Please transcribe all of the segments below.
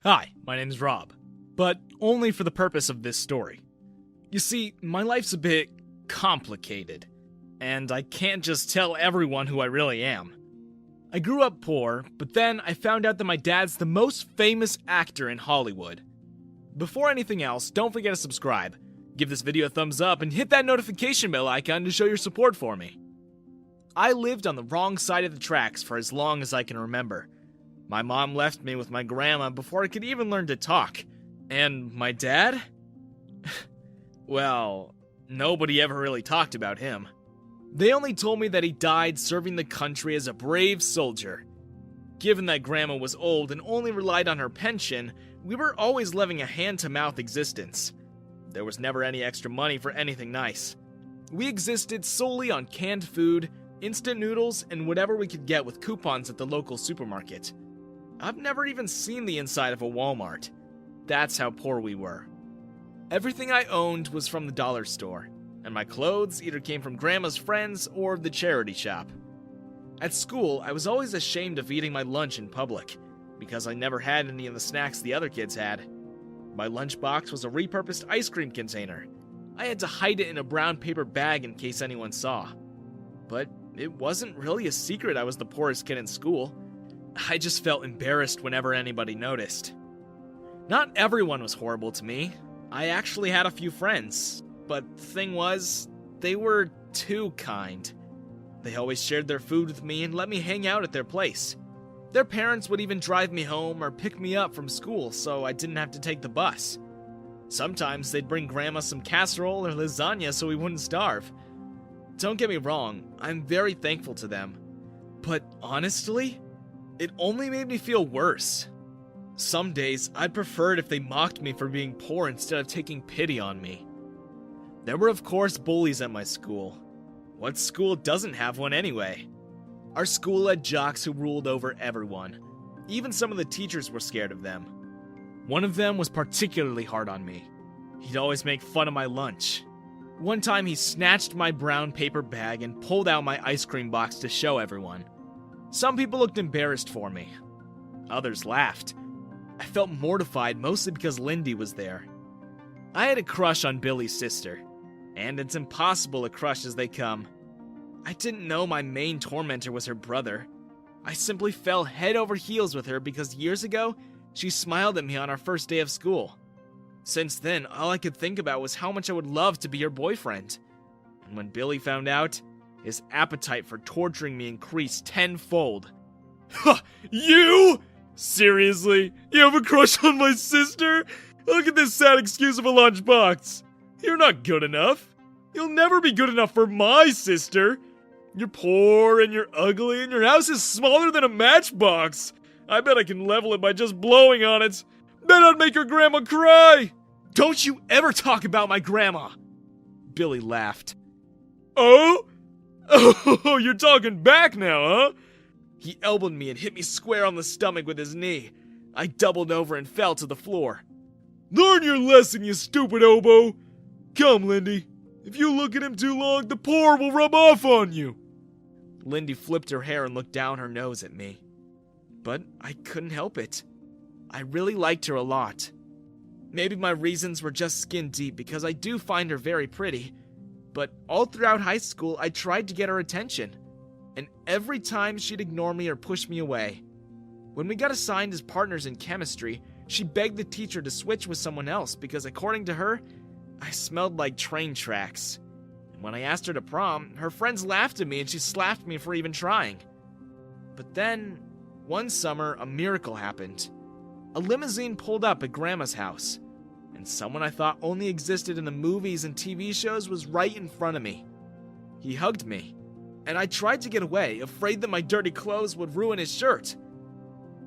Hi, my name's Rob, but only for the purpose of this story. You see, my life's a bit complicated, and I can't just tell everyone who I really am. I grew up poor, but then I found out that my dad's the most famous actor in Hollywood. Before anything else, don't forget to subscribe, give this video a thumbs up, and hit that notification bell icon to show your support for me. I lived on the wrong side of the tracks for as long as I can remember. My mom left me with my grandma before I could even learn to talk. And my dad? Well, nobody ever really talked about him. They only told me that he died serving the country as a brave soldier. Given that grandma was old and only relied on her pension, we were always living a hand-to-mouth existence. There was never any extra money for anything nice. We existed solely on canned food, instant noodles, and whatever we could get with coupons at the local supermarket. I've never even seen the inside of a Walmart. That's how poor we were. Everything I owned was from the dollar store, and my clothes either came from grandma's friends or the charity shop. At school, I was always ashamed of eating my lunch in public, because I never had any of the snacks the other kids had. My lunchbox was a repurposed ice cream container. I had to hide it in a brown paper bag in case anyone saw. But it wasn't really a secret I was the poorest kid in school. I just felt embarrassed whenever anybody noticed. Not everyone was horrible to me. I actually had a few friends, but the thing was, they were too kind. They always shared their food with me and let me hang out at their place. Their parents would even drive me home or pick me up from school so I didn't have to take the bus. Sometimes they'd bring grandma some casserole or lasagna so we wouldn't starve. Don't get me wrong, I'm very thankful to them. But honestly, it only made me feel worse. Some days, I'd prefer it if they mocked me for being poor instead of taking pity on me. There were of course bullies at my school. What school doesn't have one anyway? Our school had jocks who ruled over everyone. Even some of the teachers were scared of them. One of them was particularly hard on me. He'd always make fun of my lunch. One time he snatched my brown paper bag and pulled out my ice cream box to show everyone. Some people looked embarrassed for me. Others laughed. I felt mortified mostly because Lindy was there. I had a crush on Billy's sister, and it's impossible a crush as they come. I didn't know my main tormentor was her brother. I simply fell head over heels with her because years ago, she smiled at me on our first day of school. Since then, all I could think about was how much I would love to be her boyfriend. And when Billy found out, his appetite for torturing me increased tenfold. Ha! You? Seriously? You have a crush on my sister? Look at this sad excuse of a lunchbox. You're not good enough. You'll never be good enough for my sister. You're poor and you're ugly and your house is smaller than a matchbox. I bet I can level it by just blowing on it. Bet I'd make your grandma cry. Don't you ever talk about my grandma. Billy laughed. Oh? Oh, you're talking back now, huh? He elbowed me and hit me square on the stomach with his knee. I doubled over and fell to the floor. Learn your lesson, you stupid oboe. Come, Lindy. If you look at him too long, the poor will rub off on you. Lindy flipped her hair and looked down her nose at me. But I couldn't help it. I really liked her a lot. Maybe my reasons were just skin deep because I do find her very pretty. But all throughout high school, I tried to get her attention. And every time she'd ignore me or push me away. When we got assigned as partners in chemistry, she begged the teacher to switch with someone else because according to her, I smelled like train tracks. And when I asked her to prom, her friends laughed at me and she slapped me for even trying. But then, one summer, a miracle happened. A limousine pulled up at Grandma's house. And someone I thought only existed in the movies and TV shows was right in front of me. He hugged me, and I tried to get away, afraid that my dirty clothes would ruin his shirt.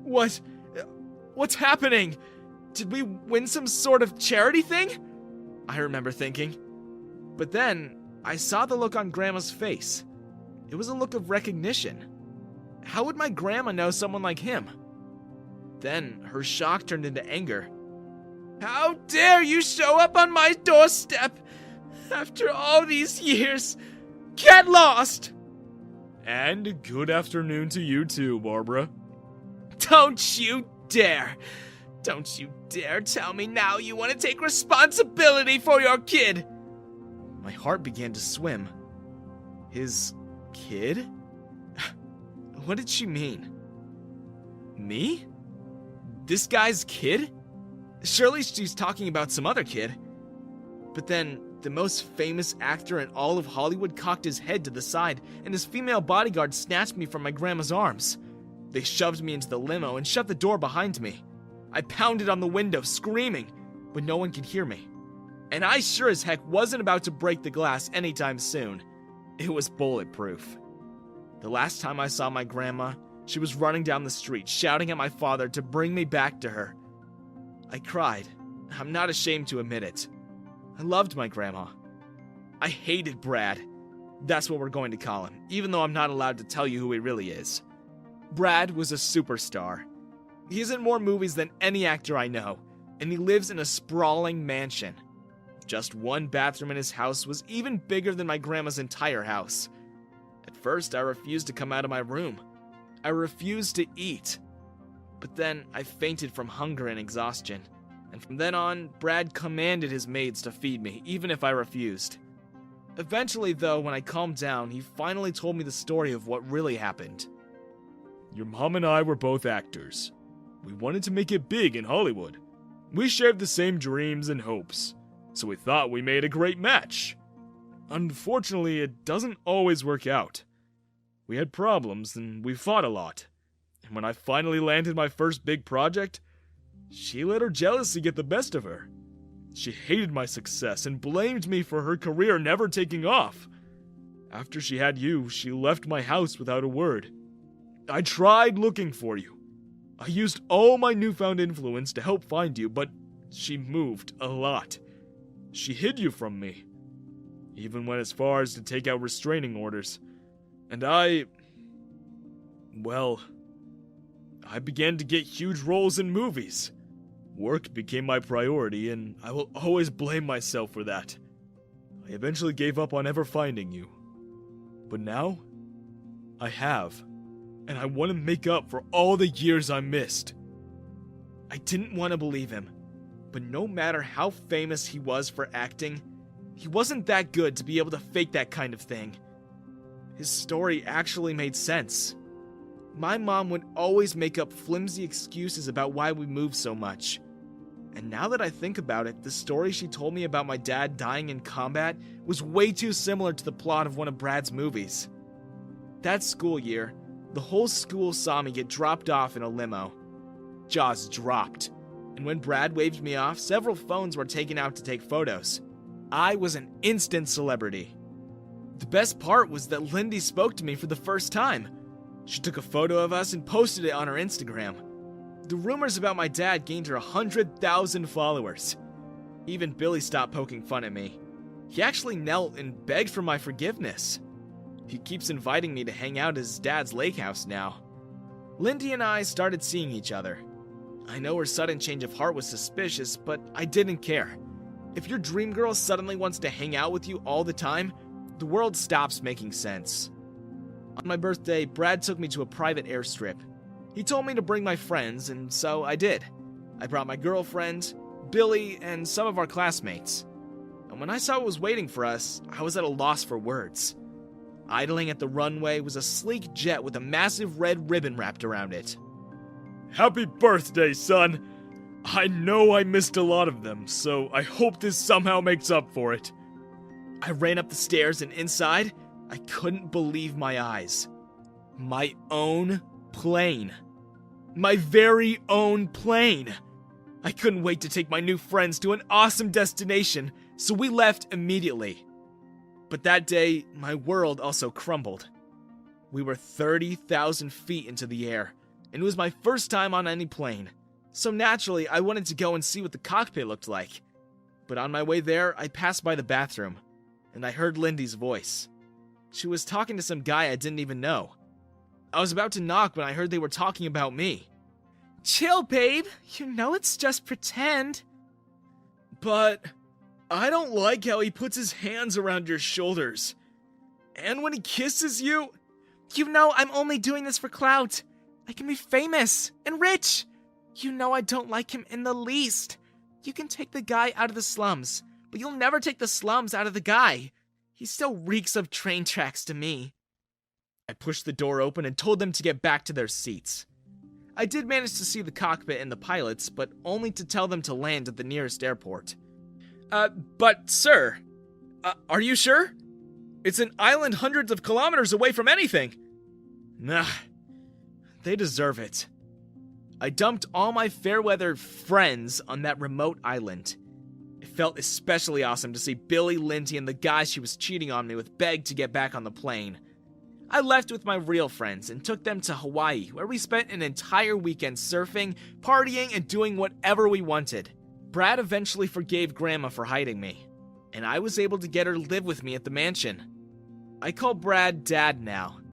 What's happening? Did we win some sort of charity thing? I remember thinking. But then, I saw the look on Grandma's face. It was a look of recognition. How would my grandma know someone like him? Then, her shock turned into anger. How dare you show up on my doorstep after all these years? Get lost! And good afternoon to you too, Barbara. Don't you dare! Don't you dare tell me now you want to take responsibility for your kid! My heart began to swim. His kid? What did she mean? Me? This guy's kid? Surely she's talking about some other kid. But then, the most famous actor in all of Hollywood cocked his head to the side, and his female bodyguard snatched me from my grandma's arms. They shoved me into the limo and shut the door behind me. I pounded on the window, screaming, but no one could hear me. And I sure as heck wasn't about to break the glass anytime soon. It was bulletproof. The last time I saw my grandma, she was running down the street, shouting at my father to bring me back to her. I cried. I'm not ashamed to admit it. I loved my grandma. I hated Brad. That's what we're going to call him, even though I'm not allowed to tell you who he really is. Brad was a superstar. He's in more movies than any actor I know, and he lives in a sprawling mansion. Just one bathroom in his house was even bigger than my grandma's entire house. At first, I refused to come out of my room. I refused to eat. But then, I fainted from hunger and exhaustion. And from then on, Brad commanded his maids to feed me, even if I refused. Eventually, though, when I calmed down, he finally told me the story of what really happened. Your mom and I were both actors. We wanted to make it big in Hollywood. We shared the same dreams and hopes, so we thought we made a great match. Unfortunately, it doesn't always work out. We had problems, and we fought a lot. And when I finally landed my first big project, she let her jealousy get the best of her. She hated my success and blamed me for her career never taking off. After she had you, she left my house without a word. I tried looking for you. I used all my newfound influence to help find you, but she moved a lot. She hid you from me. Even went as far as to take out restraining orders. And I began to get huge roles in movies. Work became my priority, and I will always blame myself for that. I eventually gave up on ever finding you. But now, I have. And I want to make up for all the years I missed. I didn't want to believe him, but no matter how famous he was for acting, he wasn't that good to be able to fake that kind of thing. His story actually made sense. My mom would always make up flimsy excuses about why we moved so much. And now that I think about it, the story she told me about my dad dying in combat was way too similar to the plot of one of Brad's movies. That school year, the whole school saw me get dropped off in a limo. Jaws dropped, and when Brad waved me off, several phones were taken out to take photos. I was an instant celebrity. The best part was that Lindy spoke to me for the first time. She took a photo of us and posted it on her Instagram. The rumors about my dad gained her 100,000 followers. Even Billy stopped poking fun at me. He actually knelt and begged for my forgiveness. He keeps inviting me to hang out at his dad's lake house now. Lindy and I started seeing each other. I know her sudden change of heart was suspicious, but I didn't care. If your dream girl suddenly wants to hang out with you all the time, the world stops making sense. On my birthday, Brad took me to a private airstrip. He told me to bring my friends, and so I did. I brought my girlfriend, Billy, and some of our classmates. And when I saw what was waiting for us, I was at a loss for words. Idling at the runway was a sleek jet with a massive red ribbon wrapped around it. Happy birthday, son! I know I missed a lot of them, so I hope this somehow makes up for it. I ran up the stairs and inside, I couldn't believe my eyes. My own plane. My very own plane. I couldn't wait to take my new friends to an awesome destination, so we left immediately. But that day, my world also crumbled. We were 30,000 feet into the air, and it was my first time on any plane. So naturally, I wanted to go and see what the cockpit looked like. But on my way there, I passed by the bathroom, and I heard Lindy's voice. She was talking to some guy I didn't even know. I was about to knock when I heard they were talking about me. Chill, babe. You know it's just pretend. But I don't like how he puts his hands around your shoulders. And when he kisses you... You know I'm only doing this for clout. I can be famous and rich. You know I don't like him in the least. You can take the guy out of the slums, but you'll never take the slums out of the guy. He still reeks of train tracks to me. I pushed the door open and told them to get back to their seats. I did manage to see the cockpit and the pilots, but only to tell them to land at the nearest airport. But sir, are you sure? It's an island hundreds of kilometers away from anything. Nah, they deserve it. I dumped all my fair-weather friends on that remote island. It felt especially awesome to see Billy, Lindsay, and the guy she was cheating on me with beg to get back on the plane. I left with my real friends and took them to Hawaii, where we spent an entire weekend surfing, partying, and doing whatever we wanted. Brad eventually forgave Grandma for hiding me, and I was able to get her to live with me at the mansion. I call Brad Dad now,